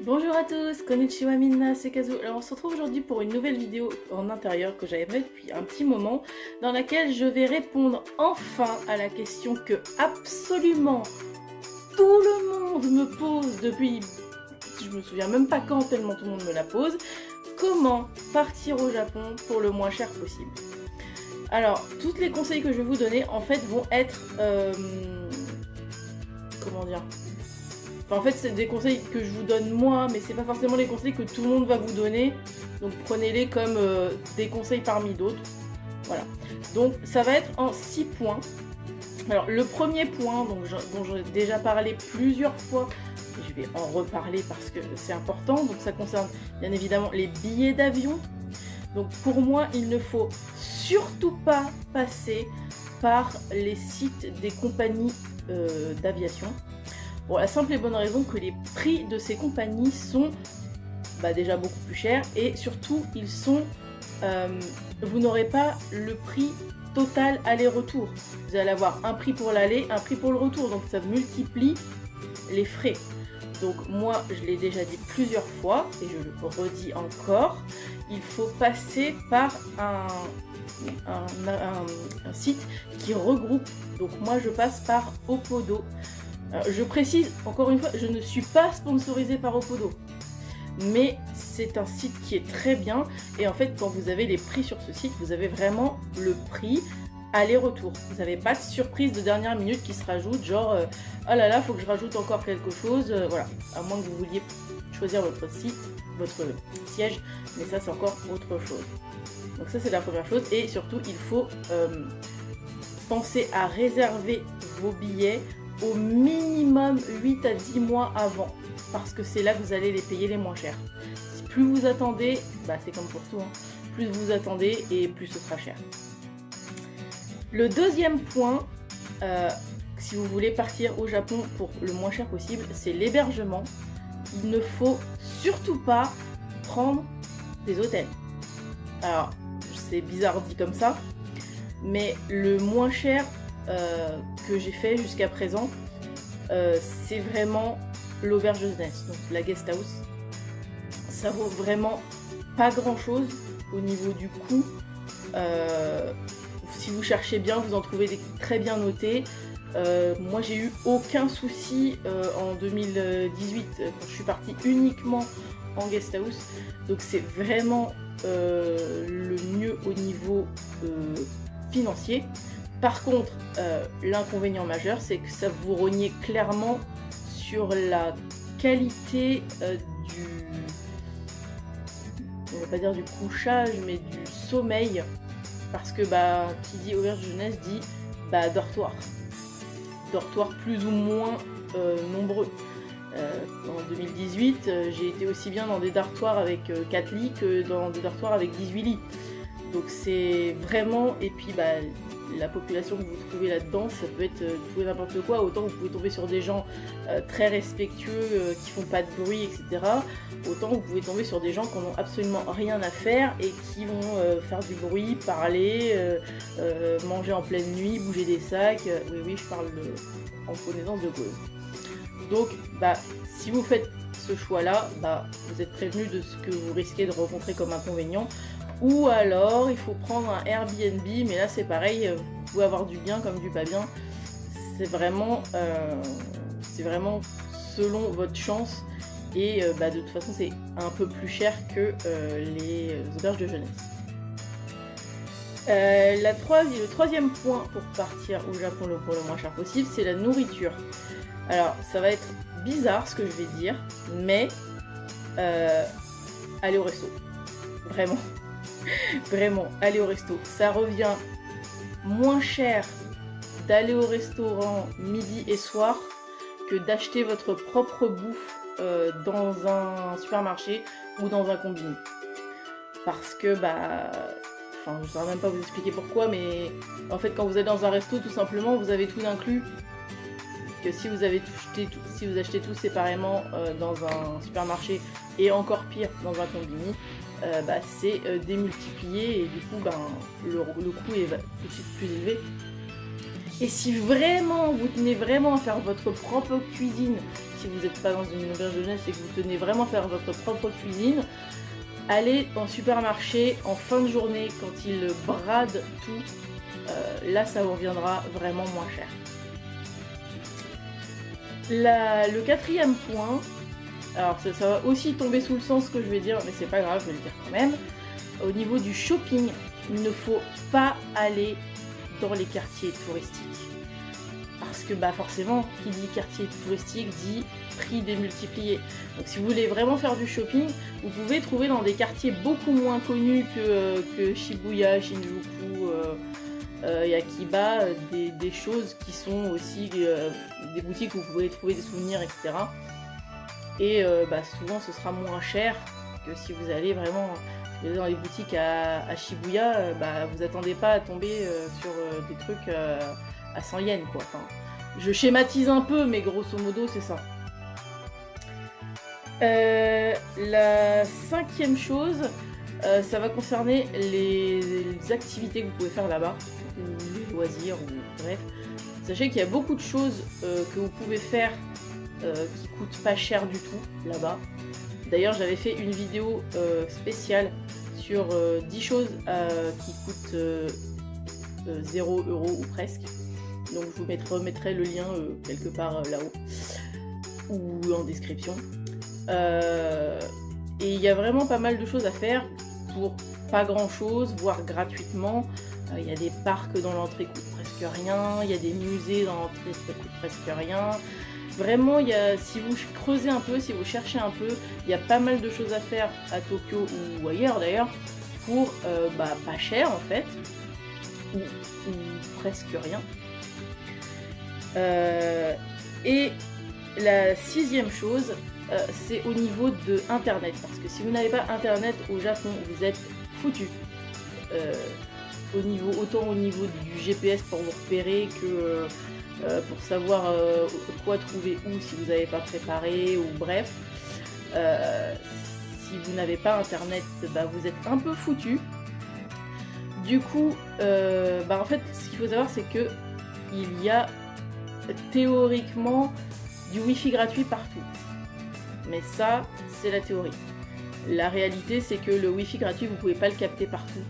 Bonjour à tous, konnichiwa minna, c'est Kazu. Alors on se retrouve aujourd'hui pour une nouvelle vidéo en intérieur que j'avais faite depuis un petit moment, dans laquelle je vais répondre enfin à la question que absolument tout le monde me pose depuis, je me souviens même pas quand, tellement tout le monde me la pose. Comment partir au Japon pour le moins cher possible? Alors, tous les conseils que je vais vous donner, en fait, vont être... comment dire? Enfin, en fait, c'est des conseils que je vous donne moi, mais c'est pas forcément les conseils que tout le monde va vous donner. Donc prenez-les comme des conseils parmi d'autres. Voilà. Donc ça va être en 6 points. Alors le premier point, dont j'ai déjà parlé plusieurs fois, et je vais en reparler parce que c'est important, donc ça concerne bien évidemment les billets d'avion. Donc pour moi, il ne faut surtout pas passer par les sites des compagnies d'aviation. Pour la simple et bonne raison que les prix de ces compagnies sont déjà beaucoup plus chers et surtout ils sont, vous n'aurez pas le prix total aller-retour. Vous allez avoir un prix pour l'aller, un prix pour le retour, donc ça multiplie les frais. Donc moi je l'ai déjà dit plusieurs fois et je le redis encore, il faut passer par un site qui regroupe. Donc moi je passe par Opodo. Je précise encore une fois, je ne suis pas sponsorisée par Opodo, mais c'est un site qui est très bien et en fait quand vous avez les prix sur ce site, vous avez vraiment le prix aller-retour. Vous n'avez pas de surprise de dernière minute qui se rajoute, genre oh là là, faut que je rajoute encore quelque chose, voilà, à moins que vous vouliez choisir votre site, votre siège, mais ça c'est encore autre chose. Donc ça c'est la première chose et surtout il faut penser à réserver vos billets au minimum 8 à 10 mois avant, parce que c'est là que vous allez les payer les moins chers. Plus vous attendez, c'est comme pour tout, hein, plus vous attendez et plus ce sera cher. Le deuxième point, si vous voulez partir au Japon pour le moins cher possible, c'est l'hébergement. Il ne faut surtout pas prendre des hôtels. Alors, c'est bizarre dit comme ça, mais le moins cher que j'ai fait jusqu'à présent, c'est vraiment l'auberge de jeunesse, donc la guest house. Ça vaut vraiment pas grand chose au niveau du coût. Si vous cherchez bien, vous en trouvez des très bien notés. Moi j'ai eu aucun souci en 2018 quand je suis partie uniquement en guest house, donc c'est vraiment le mieux au niveau financier. Par contre, l'inconvénient majeur, c'est que ça vous rognez clairement sur la qualité on va pas dire du couchage, mais du sommeil, parce que qui dit auberge de jeunesse dit dortoir. Dortoir plus ou moins nombreux. En 2018, j'ai été aussi bien dans des dortoirs avec 4 lits que dans des dortoirs avec 18 lits. Donc c'est vraiment, et puis la population que vous trouvez là-dedans, ça peut être tout et n'importe quoi. Autant vous pouvez tomber sur des gens très respectueux, qui font pas de bruit, etc. Autant vous pouvez tomber sur des gens qui n'ont absolument rien à faire et qui vont faire du bruit, parler, manger en pleine nuit, bouger des sacs. Oui, je parle en connaissance de cause. Donc, si vous faites ce choix-là, vous êtes prévenu de ce que vous risquez de rencontrer comme inconvénient. Ou alors, il faut prendre un Airbnb, mais là c'est pareil, vous pouvez avoir du bien comme du pas bien. C'est vraiment selon votre chance. Et de toute façon, c'est un peu plus cher que les auberges de jeunesse. Le troisième point pour partir au Japon pour le moins cher possible, c'est la nourriture. Alors, ça va être bizarre ce que je vais dire, mais allez au resto. Vraiment. Vraiment, allez au resto. Ça revient moins cher d'aller au restaurant midi et soir que d'acheter votre propre bouffe dans un supermarché ou dans un combini. Parce que je ne saurais même pas vous expliquer pourquoi, mais en fait quand vous êtes dans un resto, tout simplement vous avez tout inclus. Que si vous achetez tout séparément dans un supermarché et encore pire dans un combini, c'est démultiplié et du coup le coût est tout de suite plus élevé. Et si vraiment vous tenez vraiment à faire votre propre cuisine si vous n'êtes pas dans une auberge de jeunesse et que vous tenez vraiment à faire votre propre cuisine, allez en supermarché en fin de journée quand ils bradent tout. Là, ça vous reviendra vraiment moins cher. Le quatrième point, alors ça va aussi tomber sous le sens ce que je vais dire, mais c'est pas grave, je vais le dire quand même. Au niveau du shopping, il ne faut pas aller dans les quartiers touristiques. Parce que forcément, qui dit quartier touristique dit prix démultiplié. Donc si vous voulez vraiment faire du shopping, vous pouvez trouver dans des quartiers beaucoup moins connus que Shibuya, Shinjuku, Yakiba, des choses qui sont aussi des boutiques où vous pouvez trouver des souvenirs, etc. Et souvent ce sera moins cher que si vous allez vraiment dans les boutiques à Shibuya, vous attendez pas à tomber sur des trucs à 100 yens quoi. Enfin, je schématise un peu, mais grosso modo c'est ça. La cinquième chose, ça va concerner les activités que vous pouvez faire là-bas, ou les loisirs, ou bref. Sachez qu'il y a beaucoup de choses que vous pouvez faire qui coûtent pas cher du tout là-bas. D'ailleurs, j'avais fait une vidéo spéciale sur 10 choses qui coûtent 0 € ou presque. Donc je vous remettrai le lien quelque part là-haut ou en description. Et il y a vraiment pas mal de choses à faire pour pas grand chose, voire gratuitement. Il y a des parcs dans l'entrée qui coûtent presque rien, il y a des musées dans l'entrée qui coûtent presque rien. Vraiment, si vous creusez un peu, si vous cherchez un peu, il y a pas mal de choses à faire à Tokyo ou ailleurs d'ailleurs pour pas cher en fait, ou presque rien. Et la sixième chose, c'est au niveau de internet, parce que si vous n'avez pas internet au Japon, vous êtes foutu. Autant au niveau du GPS pour vous repérer que pour savoir quoi trouver où si vous n'avez pas préparé, ou bref. Si vous n'avez pas internet, vous êtes un peu foutu. Du coup, en fait, ce qu'il faut savoir, c'est que il y a théoriquement du wifi gratuit partout. Mais ça, c'est la théorie. La réalité, c'est que le wifi gratuit, vous pouvez pas le capter partout.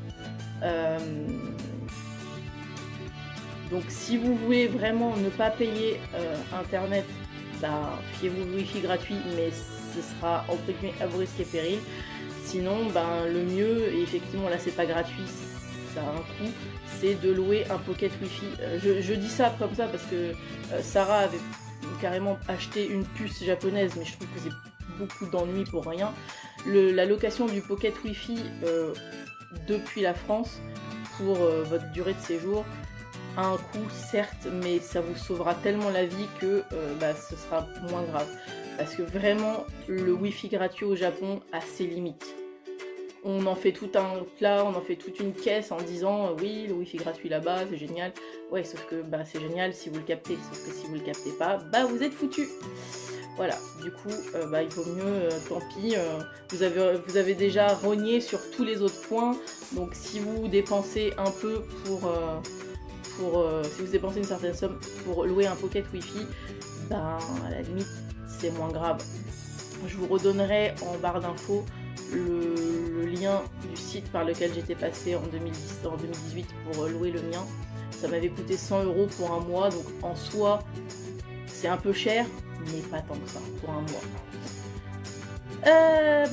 Donc si vous voulez vraiment ne pas payer internet, fiez-vous au wifi gratuit, mais ce sera entre guillemets à vos risques et périls. Sinon, le mieux, et effectivement là c'est pas gratuit, ça a un coût, c'est de louer un pocket wifi. Je dis ça comme ça parce que Sarah avait carrément acheté une puce japonaise, mais je trouve que c'est beaucoup d'ennuis pour rien. La location du pocket wifi depuis la France pour votre durée de séjour a un coût certes, mais ça vous sauvera tellement la vie que ce sera moins grave. Parce que vraiment, le wifi gratuit au Japon a ses limites. On en fait tout un plat, on en fait toute une caisse en disant oui, le wifi gratuit là-bas, c'est génial. Ouais, sauf que c'est génial si vous le captez, sauf que si vous le captez pas, vous êtes foutu. Voilà, du coup, il vaut mieux, tant pis, vous avez déjà rogné sur tous les autres points, donc si vous dépensez un peu si vous dépensez une certaine somme pour louer un pocket wifi, à la limite, c'est moins grave. Je vous redonnerai en barre d'infos le lien du site par lequel j'étais passée en 2018 pour louer le mien. Ça m'avait coûté 100 € pour un mois, donc en soi, c'est un peu cher, mais pas tant que ça pour un mois.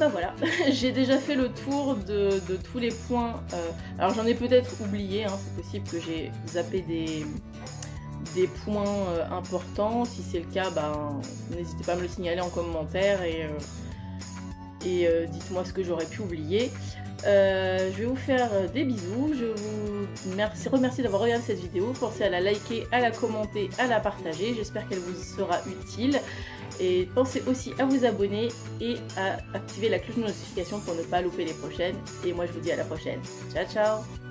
Voilà, j'ai déjà fait le tour de tous les points. Alors j'en ai peut-être oublié, c'est possible que j'ai zappé des points importants. Si c'est le cas, n'hésitez pas à me le signaler en commentaire et dites-moi ce que j'aurais pu oublier. Je vais vous faire des bisous, je vous remercie d'avoir regardé cette vidéo, pensez à la liker, à la commenter, à la partager, j'espère qu'elle vous sera utile, et pensez aussi à vous abonner et à activer la cloche de notification pour ne pas louper les prochaines, et moi je vous dis à la prochaine, ciao ciao.